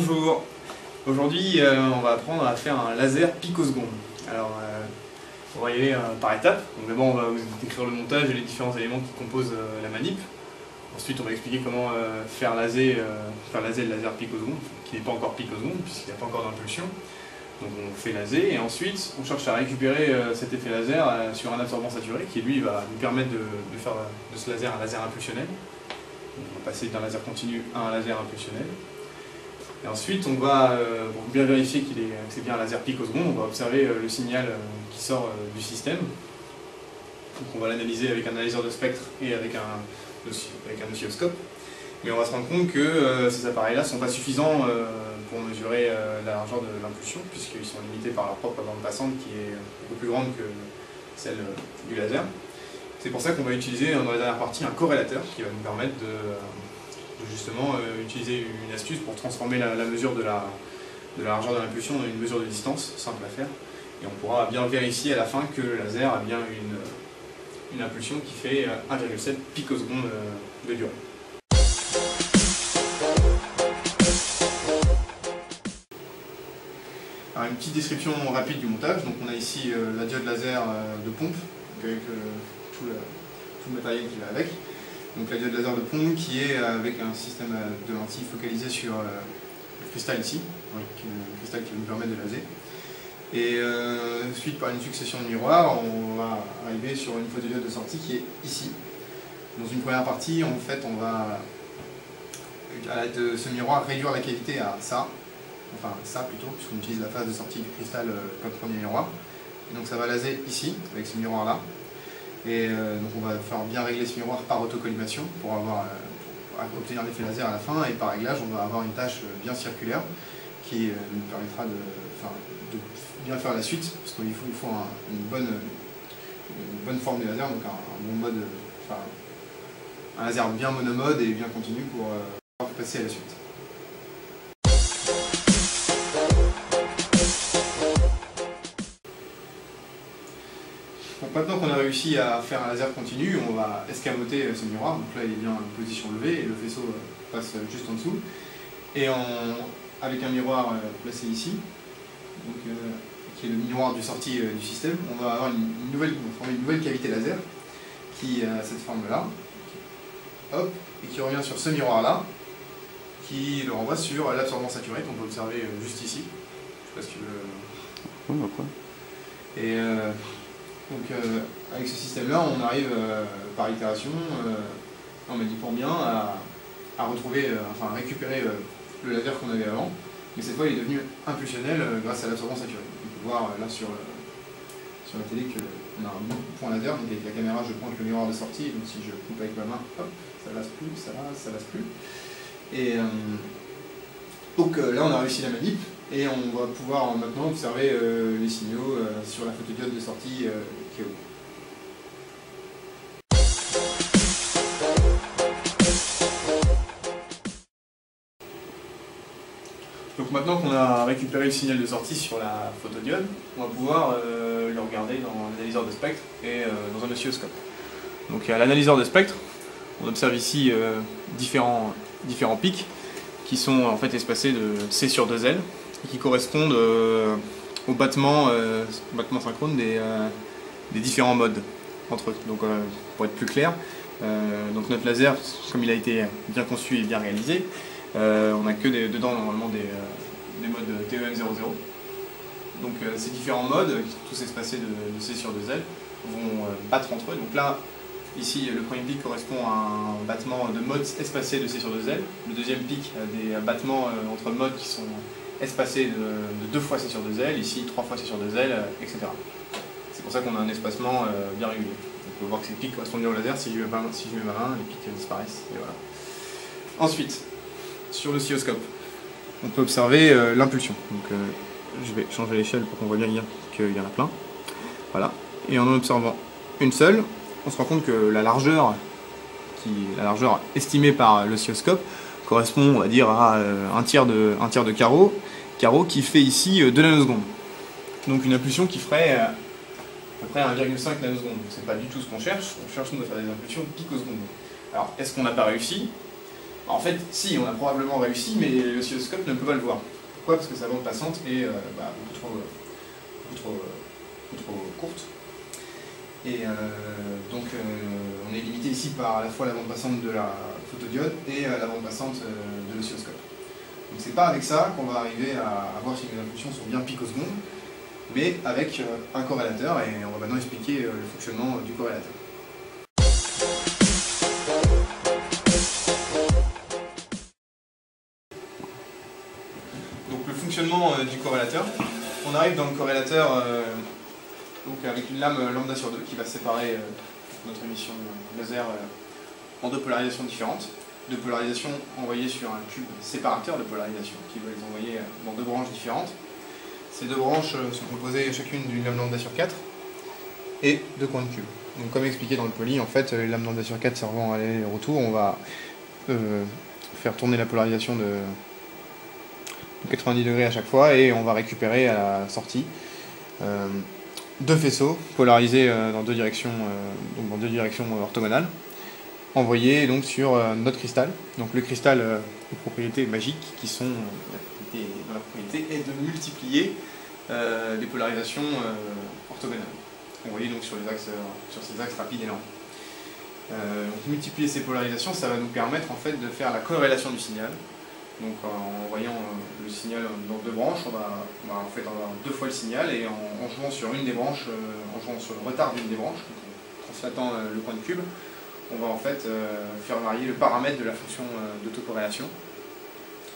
Bonjour. Aujourd'hui, on va apprendre à faire un laser picoseconde. Alors, on va y aller par étapes. Donc d'abord, on va vous décrire le montage et les différents éléments qui composent la manip. Ensuite, on va expliquer comment faire laser le laser picoseconde, qui n'est pas encore picoseconde puisqu'il n'y a pas encore d'impulsion. Donc on fait laser et ensuite on cherche à récupérer cet effet laser sur un absorbant saturé qui lui va nous permettre de faire de ce laser un laser impulsionnel. Donc, on va passer d'un laser continu à un laser impulsionnel. Et ensuite, on va, pour bien vérifier que c'est bien un laser picoseconde, on va observer le signal qui sort du système. Donc on va l'analyser avec un analyseur de spectre et avec un oscilloscope. Mais on va se rendre compte que ces appareils-là ne sont pas suffisants pour mesurer la largeur de l'impulsion, puisqu'ils sont limités par leur propre bande passante qui est beaucoup plus grande que celle du laser. C'est pour ça qu'on va utiliser dans la dernière partie un corrélateur qui va nous permettre de justement utiliser une astuce pour transformer la mesure de la largeur de l'impulsion en une mesure de distance, simple à faire. Et on pourra bien vérifier à la fin que le laser a bien une impulsion qui fait 1,7 picosecondes de durée. Alors, une petite description rapide du montage. Donc on a ici la diode laser de pompe, avec tout le matériel qui va avec. Donc la diode laser de pompe qui est avec un système de lentilles focalisé sur le cristal ici, avec le cristal qui nous permet de laser. Et suite par une succession de miroirs, on va arriver sur une photodiode de sortie qui est ici. Dans une première partie, en fait, on va, à l'aide de ce miroir, réduire la qualité à ça, enfin ça plutôt, puisqu'on utilise la phase de sortie du cristal comme premier miroir. Et donc ça va laser ici, avec ce miroir-là. Et donc on va faire bien régler ce miroir par autocollimation pour obtenir l'effet laser à la fin, et par réglage on va avoir une tâche bien circulaire qui nous permettra de bien faire la suite, parce qu'il faut une bonne forme de laser, donc un bon mode, un laser bien monomode et bien continu pour pouvoir passer à la suite. Donc maintenant qu'on a réussi à faire un laser continu, on va escamoter ce miroir. Donc là il est bien en position levée et le faisceau passe juste en dessous. Et avec un miroir placé ici, donc, qui est le miroir du sortie du système, on va avoir former une nouvelle cavité laser qui a cette forme-là, hop, et qui revient sur ce miroir-là, qui le renvoie sur l'absorbant saturé qu'on peut observer juste ici. Je sais pas si tu veux. Et donc avec ce système-là, on arrive par itération, en manipulant bien, à retrouver, à récupérer le laser qu'on avait avant, mais cette fois il est devenu impulsionnel grâce à l'absorbant saturé. On peut voir là sur la télé qu'on a un bon point laser, donc avec la caméra je pointe le miroir de sortie, donc si je coupe avec ma main, hop, ça lasse plus, ça lasse plus. Et donc là on a réussi la manip, et on va pouvoir maintenant observer les signaux sur la photodiode de sortie qui est au bout. Donc maintenant qu'on a récupéré le signal de sortie sur la photodiode, on va pouvoir le regarder dans l'analyseur de spectre et dans un oscilloscope. Donc à l'analyseur de spectre, on observe ici différents pics qui sont en fait espacés de C sur 2L et qui correspondent au battement synchrone des différents modes entre eux. Donc pour être plus clair, donc notre laser, comme il a été bien conçu et bien réalisé, on n'a que dedans normalement des modes TEM00. Donc ces différents modes, tous espacés de C sur 2L, vont battre entre eux. Donc là, ici, le premier pic correspond à un battement de mode espacé de C sur 2L. Le deuxième pic a des battements entre modes qui sont espacés de 2 fois C sur 2L, ici 3 fois C sur 2L, etc. C'est pour ça qu'on a un espacement bien régulier. On peut voir que ces pics correspondent au laser. Si je mets ma main, les pics disparaissent. Et voilà. Ensuite, sur l'oscilloscope, on peut observer l'impulsion. Donc je vais changer l'échelle pour qu'on voit bien qu'il y en a plein. Voilà. Et en observant une seule, on se rend compte que la largeur estimée par l'oscilloscope correspond, on va dire, à un tiers de carreau qui fait ici 2 nanosecondes. Donc une impulsion qui ferait à peu près 1,5 nanosecondes. Donc c'est pas du tout ce qu'on cherche. On cherche nous à faire des impulsions picosecondes. Alors est-ce qu'on n'a pas réussi? En fait, si, on a probablement réussi, mais l'oscilloscope ne peut pas le voir. Pourquoi? Parce que sa bande passante est beaucoup trop courte. Et donc on est limité ici par à la fois la bande passante de la photodiode et la bande passante de l'oscilloscope. Donc c'est pas avec ça qu'on va arriver à voir si les impulsions sont bien picosecondes, mais avec un corrélateur, et on va maintenant expliquer le fonctionnement du corrélateur. Donc le fonctionnement du corrélateur, on arrive dans le corrélateur donc avec une lame lambda sur 2 qui va séparer notre émission laser en deux polarisations différentes. Deux polarisations envoyées sur un cube séparateur de polarisation qui va les envoyer dans deux branches différentes. Ces deux branches sont composées chacune d'une lame lambda sur 4 et deux coins de cube. Donc comme expliqué dans le poly, en fait, les lames lambda sur 4 servant à aller et retour, on va faire tourner la polarisation de 90 degrés à chaque fois et on va récupérer à la sortie deux faisceaux polarisés dans deux directions orthogonales, envoyés donc sur notre cristal. Donc le cristal aux propriétés magiques qui sont la propriété est de multiplier les polarisations orthogonales, envoyées donc sur ces axes rapides et lents. Donc multiplier ces polarisations, ça va nous permettre en fait de faire la corrélation du signal. Donc en voyant le signal dans deux branches, on va en fait avoir deux fois le signal, et en jouant sur une des branches, en jouant sur le retard d'une des branches, translatant le point de cube, on va en fait faire varier le paramètre de la fonction d'autocorrélation,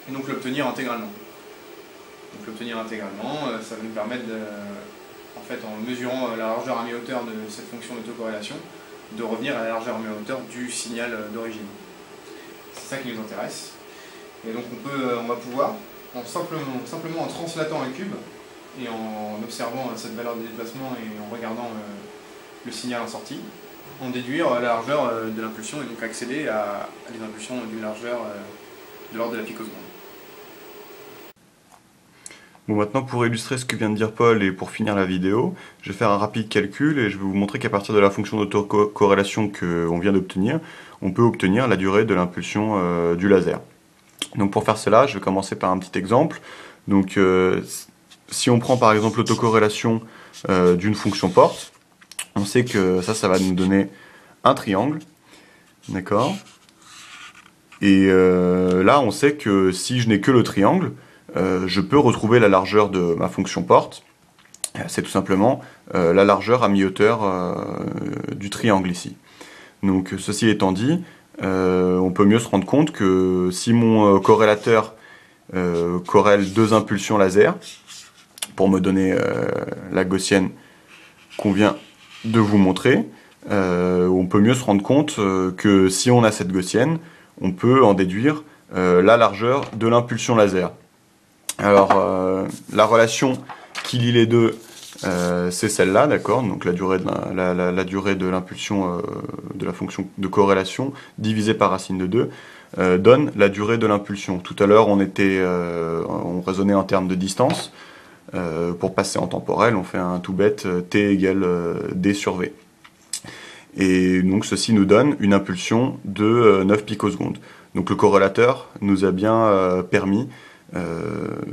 et donc l'obtenir intégralement. Donc l'obtenir intégralement, ça va nous permettre, en fait, en mesurant la largeur à mi-hauteur de cette fonction d'autocorrélation, de revenir à la largeur à mi-hauteur du signal d'origine. C'est ça qui nous intéresse. Et donc on va pouvoir, simplement en translatant un cube et en observant cette valeur de déplacement et en regardant le signal en sortie, en déduire la largeur de l'impulsion et donc accéder à des impulsions d'une largeur de l'ordre de la picoseconde. Bon, maintenant pour illustrer ce que vient de dire Paul et pour finir la vidéo, je vais faire un rapide calcul et je vais vous montrer qu'à partir de la fonction d'autocorrélation qu'on vient d'obtenir, on peut obtenir la durée de l'impulsion du laser. Donc pour faire cela, je vais commencer par un petit exemple. Donc si on prend par exemple l'autocorrélation d'une fonction porte, on sait que ça va nous donner un triangle, d'accord? Et là on sait que si je n'ai que le triangle, je peux retrouver la largeur de ma fonction porte. C'est tout simplement la largeur à mi-hauteur du triangle ici. Donc ceci étant dit, on peut mieux se rendre compte que si mon corrélateur corrèle deux impulsions laser, pour me donner la gaussienne qu'on vient de vous montrer, on peut mieux se rendre compte que si on a cette gaussienne, on peut en déduire la largeur de l'impulsion laser. Alors, la relation qui lie les deux, c'est celle-là, d'accord? Donc la durée de l'impulsion de la fonction de corrélation divisée par racine de 2 donne la durée de l'impulsion. Tout à l'heure, on raisonnait en termes de distance. Pour passer en temporel, on fait un tout bête t égale d sur v. Et donc ceci nous donne une impulsion de 9 picosecondes. Donc le corrélateur nous a bien permis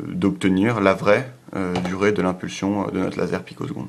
d'obtenir la vraie durée de l'impulsion de notre laser picoseconde.